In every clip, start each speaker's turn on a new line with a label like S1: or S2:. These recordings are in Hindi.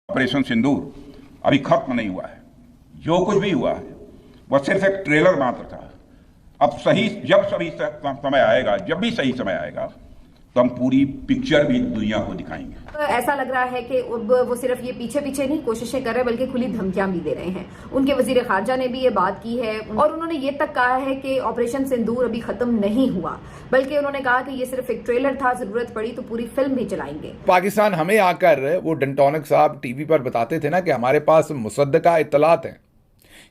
S1: ऑपरेशन सिंदूर अभी खत्म नहीं हुआ है। जो कुछ भी हुआ है वह सिर्फ एक ट्रेलर मात्र था। अब सही समय आएगा, जब भी सही समय आएगा तो हम पूरी पिक्चर भी दुनिया को दिखाएंगे।
S2: ऐसा लग रहा है कि वो सिर्फ ये पीछे पीछे नहीं कोशिशें कर रहे हैं, बल्कि खुली धमकियां भी दे रहे हैं। उनके वजीर खारजा ने भी ये बात की है और उन्होंने ये तक कहा है कि ऑपरेशन सिंदूर अभी खत्म नहीं हुआ, बल्कि उन्होंने कहा कि ये सिर्फ एक ट्रेलर था, जरूरत पड़ी तो पूरी फिल्म भी चलाएंगे।
S3: पाकिस्तान हमें आकर वो डंटोनिक साहब टीवी पर बताते थे ना कि हमारे पास मुसद्दका इत्तलात हैं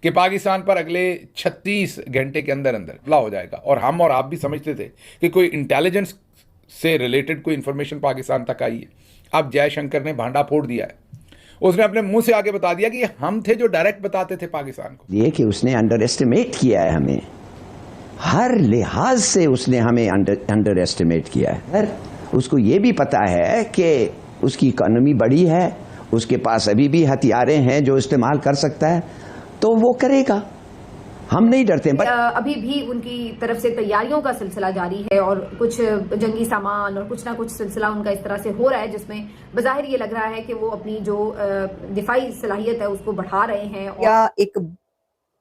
S3: कि पाकिस्तान पर अगले 36 घंटे के अंदर अंदर हमला हो जाएगा, और हम और आप भी समझते थे कि कोई इंटेलिजेंस से रिलेटेड कोई इंफॉर्मेशन पाकिस्तान तक आई है। अब जयशंकर ने भांडा फोड़ दिया है, उसने अपने मुंह से आगे बता दिया कि हम थे जो डायरेक्ट बताते थे पाकिस्तान को।
S4: ये कि उसने अंडर एस्टिमेट किया है हमें, हर लिहाज से उसने हमें अंडर एस्टिमेट किया है। पर उसको ये भी पता है कि उसकी इकोनॉमी बड़ी है, उसके पास अभी भी हथियारें हैं जो इस्तेमाल कर सकता है, तो वो करेगा। हम नहीं डरते।
S2: अभी भी उनकी तरफ से तैयारियों का सिलसिला जारी है और कुछ जंगी सामान और कुछ ना कुछ सिलसिला उनका इस तरह से हो रहा है, जिसमें बज़ाहिर ये लग रहा है कि वो अपनी जो दिफाई सलाहियत है उसको बढ़ा रहे हैं
S5: या एक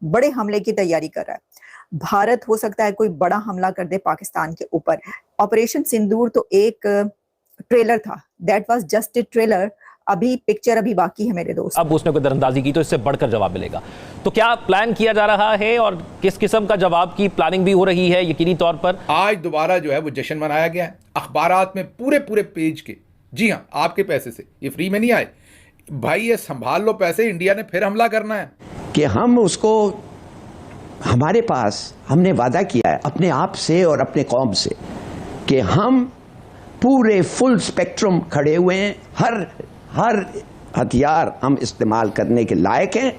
S5: बड़े हमले की तैयारी कर रहा है। भारत हो सकता है कोई बड़ा हमला कर दे पाकिस्तान के ऊपर। ऑपरेशन सिंदूर तो एक ट्रेलर था, that was just a trailer. अभी पिक्चर अभी बाकी है मेरे दोस्त।
S6: अब उसने कोई दरअंदाजी की तो इससे बढ़कर जवाब मिलेगा। तो क्या प्लान किया जा रहा है और किस किस्म का जवाब की प्लानिंग भी हो रही है? यकीनी तौर पर
S3: आज दोबारा जो है वो जश्न मनाया गया है अखबारात में, पूरे पूरे पेज के। जी हाँ, आपके पैसे से, ये फ्री में नहीं आए भाई, ये संभाल लो पैसे, इंडिया ने फिर हमला करना है।
S4: कि हम उसको, हमारे पास हमने वादा किया है अपने आप से और अपने कौम से कि हम पूरे फुल स्पेक्ट्रम खड़े हुए हैं, हर हथियार हम इस्तेमाल करने के लायक हैं।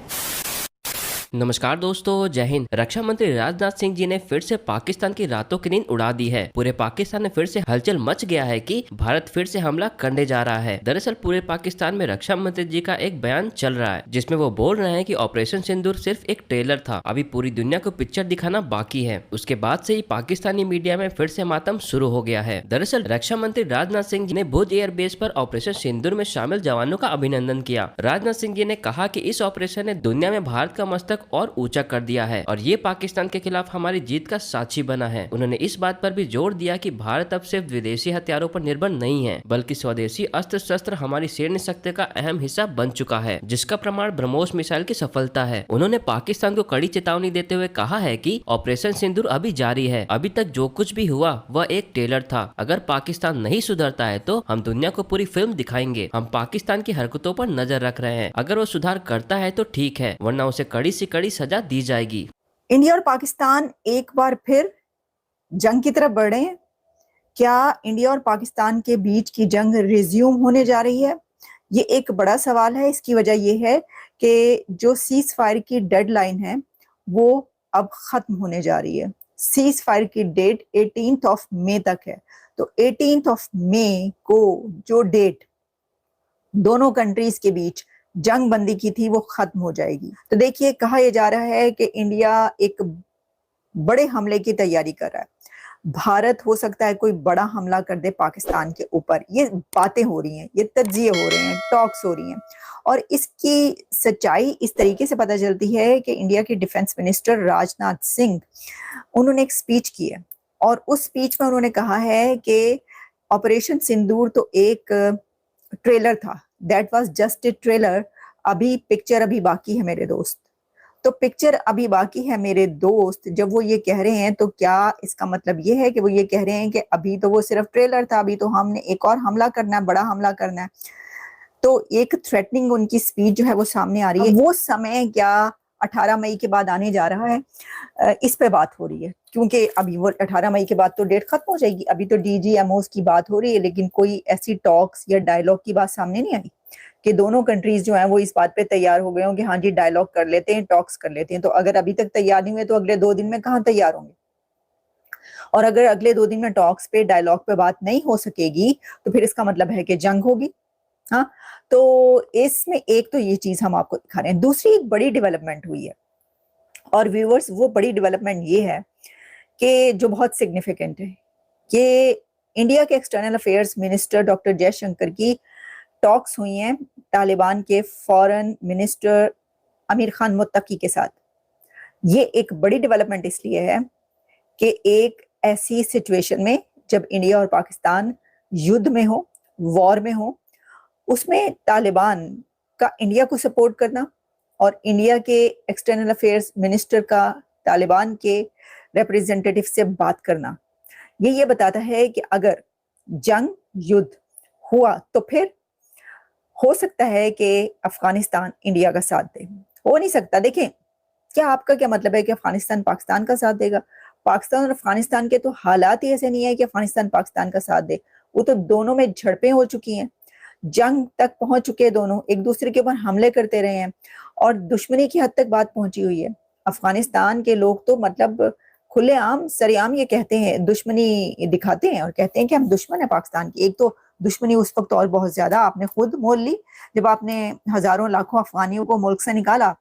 S7: नमस्कार दोस्तों, जय हिंद। रक्षा मंत्री राजनाथ सिंह जी ने फिर से पाकिस्तान की रातों की नींद उड़ा दी है। पूरे पाकिस्तान में फिर से हलचल मच गया है कि भारत फिर से हमला करने जा रहा है। दरअसल पूरे पाकिस्तान में रक्षा मंत्री जी का एक बयान चल रहा है, जिसमें वो बोल रहे हैं कि ऑपरेशन सिंदूर सिर्फ एक ट्रेलर था, अभी पूरी दुनिया को पिक्चर दिखाना बाकी है। उसके बाद से ही पाकिस्तानी मीडिया में फिर से मातम शुरू हो गया है। दरअसल रक्षा मंत्री राजनाथ सिंह जी ने भुज एयरबेस पर ऑपरेशन सिंदूर में शामिल जवानों का अभिनंदन किया। राजनाथ सिंह जी ने कहा कि इस ऑपरेशन ने दुनिया में भारत का मस्तक और ऊंचा कर दिया है और ये पाकिस्तान के खिलाफ हमारी जीत का साक्षी बना है। उन्होंने इस बात पर भी जोर दिया कि भारत अब सिर्फ विदेशी हथियारों पर निर्भर नहीं है, बल्कि स्वदेशी अस्त्र शस्त्र हमारी सैन्य शक्ति का अहम हिस्सा बन चुका है, जिसका प्रमाण ब्रह्मोस मिसाइल की सफलता है। उन्होंने पाकिस्तान को कड़ी चेतावनी देते हुए कहा है कि ऑपरेशन सिंदूर अभी जारी है, अभी तक जो कुछ भी हुआ वह एक ट्रेलर था। अगर पाकिस्तान नहीं सुधरता है तो हम दुनिया को पूरी फिल्म दिखाएंगे। हम पाकिस्तान की हरकतों पर नजर रख रहे हैं, अगर वो सुधार करता है तो ठीक है, वरना उसे कड़ी से कड़ी सजा दी जाएगी।
S5: इंडिया और पाकिस्तान एक बार फिर जंग की तरफ बढ़ रहे हैं। क्या इंडिया और पाकिस्तान के बीच की जंग रिज्यूम होने जा रही है? ये एक बड़ा सवाल है। इसकी वजह यह है कि जो सीज फायर की डेडलाइन है वो अब खत्म होने जा रही है। सीज फायर की डेट 18 मई तक है, तो 18 मई को जो डेट दोनों कंट्रीज के बीच जंग बंदी की थी वो खत्म हो जाएगी। तो देखिए, कहा यह जा रहा है कि इंडिया एक बड़े हमले की तैयारी कर रहा है। भारत हो सकता है कोई बड़ा हमला कर दे पाकिस्तान के ऊपर। ये बातें हो रही हैं, ये तज्जिए हो रहे हैं, टॉक्स हो रही हैं, और इसकी सच्चाई इस तरीके से पता चलती है कि इंडिया के डिफेंस मिनिस्टर राजनाथ सिंह, उन्होंने एक स्पीच की है और उस स्पीच में उन्होंने कहा है कि ऑपरेशन सिंदूर तो एक ट्रेलर था, that was just a trailer. अभी पिक्चर अभी बाकी है मेरे दोस्त। तो पिक्चर अभी बाकी है मेरे दोस्त, जब वो ये कह रहे हैं तो क्या इसका मतलब ये है कि वो ये कह रहे हैं कि अभी तो वो सिर्फ ट्रेलर था, अभी तो हमने एक और हमला करना है, बड़ा हमला करना है? तो एक थ्रेटनिंग उनकी स्पीच जो है वो सामने आ रही है। वो समय क्या 18 मई के बाद आने जा रहा है, इस पे बात हो रही है, क्योंकि अभी वो 18 मई के बाद तो डेट खत्म हो जाएगी। अभी तो DGMOs की बात हो रही है, लेकिन कोई ऐसी टॉक्स या डायलॉग की बात सामने नहीं आई कि दोनों कंट्रीज जो हैं वो इस बात पे तैयार हो गए हों कि हाँ जी डायलॉग कर लेते हैं, टॉक्स कर लेते हैं। तो अगर अभी तक तैयार नहीं हुए तो अगले 2 दिन में कहाँ तैयार होंगे? और अगर अगले 2 दिन में टॉक्स पे, डायलॉग पे बात नहीं हो सकेगी तो फिर इसका मतलब है कि जंग होगी। हाँ, तो इसमें एक तो ये चीज हम आपको दिखा रहे हैं। दूसरी एक बड़ी डेवलपमेंट हुई है, और व्यूअर्स वो बड़ी डेवलपमेंट ये है कि जो बहुत सिग्निफिकेंट है कि इंडिया के external affairs minister doctor Jaishankar की टॉक्स हुई हैं तालिबान के फॉरेन मिनिस्टर आमिर खान मुत्तकी के साथ। ये एक बड़ी डेवलपमेंट इसलिए है कि एक ऐसी सिचुएशन में जब इंडिया और पाकिस्तान युद्ध में हो, वॉर में हो, उसमें तालिबान का इंडिया को सपोर्ट करना और इंडिया के एक्सटर्नल अफेयर्स मिनिस्टर का तालिबान के रिप्रेजेंटेटिव से बात करना, ये बताता है कि अगर जंग युद्ध हुआ तो फिर हो सकता है कि अफगानिस्तान इंडिया का साथ दे। हो नहीं सकता। देखें, क्या आपका क्या मतलब है कि अफगानिस्तान पाकिस्तान का साथ देगा? पाकिस्तान और अफगानिस्तान के तो हालात ही ऐसे नहीं है कि अफगानिस्तान पाकिस्तान का साथ दे। वो तो दोनों में झड़पें हो चुकी हैं, जंग तक पहुंच चुके हैं, दोनों एक दूसरे के ऊपर हमले करते रहे हैं और दुश्मनी की हद तक बात पहुंची हुई है। अफगानिस्तान के लोग तो मतलब खुलेआम सरेआम ये कहते हैं, दुश्मनी दिखाते हैं और कहते हैं कि हम दुश्मन है पाकिस्तान की। एक तो दुश्मनी उस वक्त और बहुत ज्यादा आपने खुद मोल ली जब आपने हजारों लाखों अफगानियों को मुल्क से निकाला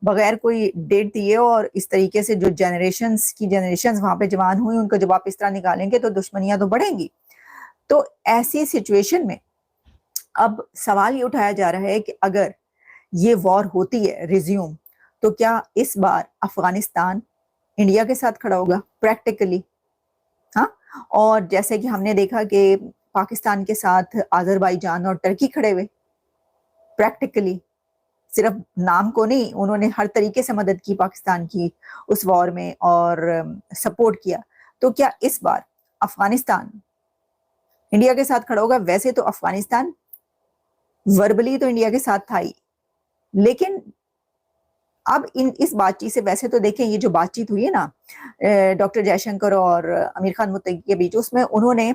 S5: बगैर कोई डेट दिए, और इस तरीके से जो जनरेशंस वहां पे जवान हुई उनको जब आप इस तरह निकालेंगे तो दुश्मनियां तो बढ़ेंगी। तो ऐसी सिचुएशन में अब सवाल ये उठाया जा रहा है कि अगर ये वॉर होती है रिज्यूम, तो क्या इस बार अफगानिस्तान इंडिया के साथ खड़ा होगा प्रैक्टिकली? हाँ, और जैसे कि हमने देखा कि पाकिस्तान के साथ अजरबैजान और टर्की खड़े हुए प्रैक्टिकली, सिर्फ नाम को नहीं, उन्होंने हर तरीके से मदद की पाकिस्तान की उस वॉर में और सपोर्ट किया। तो क्या इस बार अफगानिस्तान इंडिया के साथ खड़ा होगा? वैसे तो अफगानिस्तान वर्बली तो इंडिया के साथ था ही, लेकिन अब इस बातचीत से, वैसे तो देखें ये जो बातचीत हुई है ना डॉक्टर जयशंकर और आमिर खान मुत्तकी के बीच, उसमें उन्होंने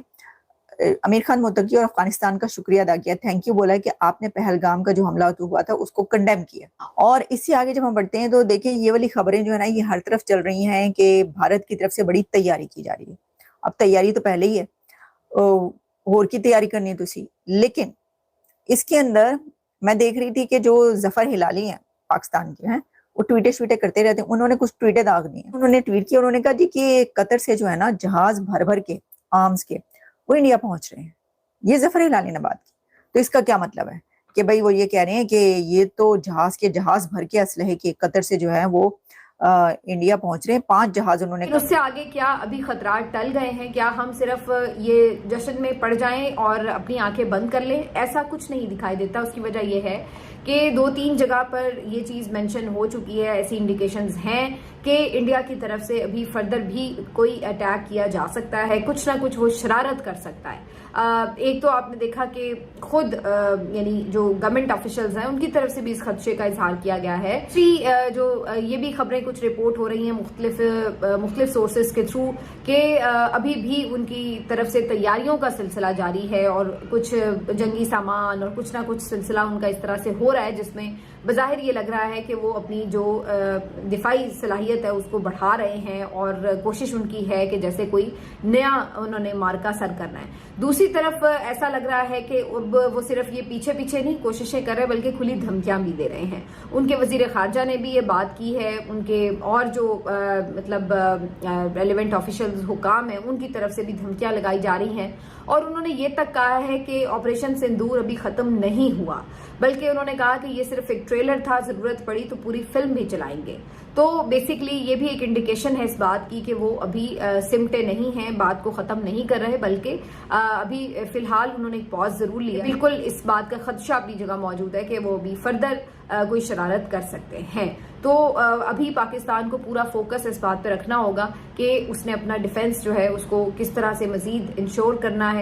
S5: आमिर खान मुत्तकी और अफगानिस्तान का शुक्रिया अदा किया, थैंक यू बोला कि आपने पहलगाम का जो हमला हुआ था उसको कंडेम किया। और इससे आगे जब हम बढ़ते हैं तो देखिए ये वाली खबरें जो है ना ये हर तरफ चल रही हैं कि भारत की तरफ से बड़ी तैयारी की जा रही है। अब तैयारी तो पहले ही है, और की तैयारी करनी है तुसी, लेकिन इसके अंदर मैं देख रही थी कि जो जफर हिलाली हैं पाकिस्तान के हैं, वो ट्वीटे करते रहते हैं। उन्होंने कुछ ट्वीटे दाग दिए, उन्होंने ट्वीट किया, उन्होंने कहा जी कि कतर से जो है ना जहाज भर भर के आर्म्स के वो इंडिया पहुंच रहे हैं। ये जफर हिलाली ने बात की, तो इसका क्या मतलब है कि भाई वो ये कह रहे हैं कि ये तो जहाज भर के असलहे के कतर से जो है वो इंडिया पहुंच रहे हैं। 5 जहाज उन्होंने।
S2: उससे आगे क्या अभी खतरात टल गए हैं? क्या हम सिर्फ ये जश्न में पड़ जाएं और अपनी आंखें बंद कर लें? ऐसा कुछ नहीं दिखाई देता। उसकी वजह यह है कि 2-3 जगह पर ये चीज मेंशन हो चुकी है, ऐसी इंडिकेशंस हैं कि इंडिया की तरफ से अभी फर्दर भी कोई अटैक किया जा सकता है, कुछ ना कुछ वो शरारत कर सकता है। एक तो आपने देखा कि खुद यानी जो गवर्नमेंट ऑफिशियल्स हैं उनकी तरफ से भी इस खदशे का इजहार किया गया है। जो ये भी खबरें कुछ रिपोर्ट हो रही हैं मुख्तलिफ सोर्सेज के थ्रू कि अभी भी उनकी तरफ से तैयारियों का सिलसिला जारी है और कुछ जंगी सामान और कुछ ना कुछ सिलसिला उनका इस तरह से हो रहा है जिसमें बज़ाहिर ये लग रहा है कि वो अपनी जो दिफाई सलाहियत है उसको बढ़ा रहे हैं और कोशिश उनकी है कि जैसे कोई नया उन्होंने मार्का सर करना है। दूसरी तरफ ऐसा लग रहा है कि अब वो सिर्फ ये पीछे नहीं कोशिशें कर रहे बल्कि खुली धमकियां भी दे रहे हैं। उनके वजीर खारजा ने भी ये बात की है, उनके और जो मतलब रेलिवेंट ऑफिशियल्स हुकाम है उनकी तरफ से भी धमकियां लगाई जा रही हैं और उन्होंने ये तक कहा है कि ऑपरेशन सिंदूर अभी खत्म नहीं हुआ, बल्कि उन्होंने कहा कि ये सिर्फ एक ट्रेलर था, जरूरत पड़ी तो पूरी फिल्म भी चलाएंगे। तो बेसिकली ये भी एक इंडिकेशन है इस बात की कि वो अभी सिमटे नहीं हैं, बात को खत्म नहीं कर रहे, बल्कि अभी फिलहाल उन्होंने एक पॉज जरूर लिया। बिल्कुल इस बात का खदशा अपनी जगह मौजूद है कि वो भी फर्दर कोई शरारत कर सकते हैं। तो अभी पाकिस्तान को पूरा फोकस इस बात पर रखना होगा कि उसने अपना डिफेंस जो है उसको किस तरह से मजीद इंश्योर करना है।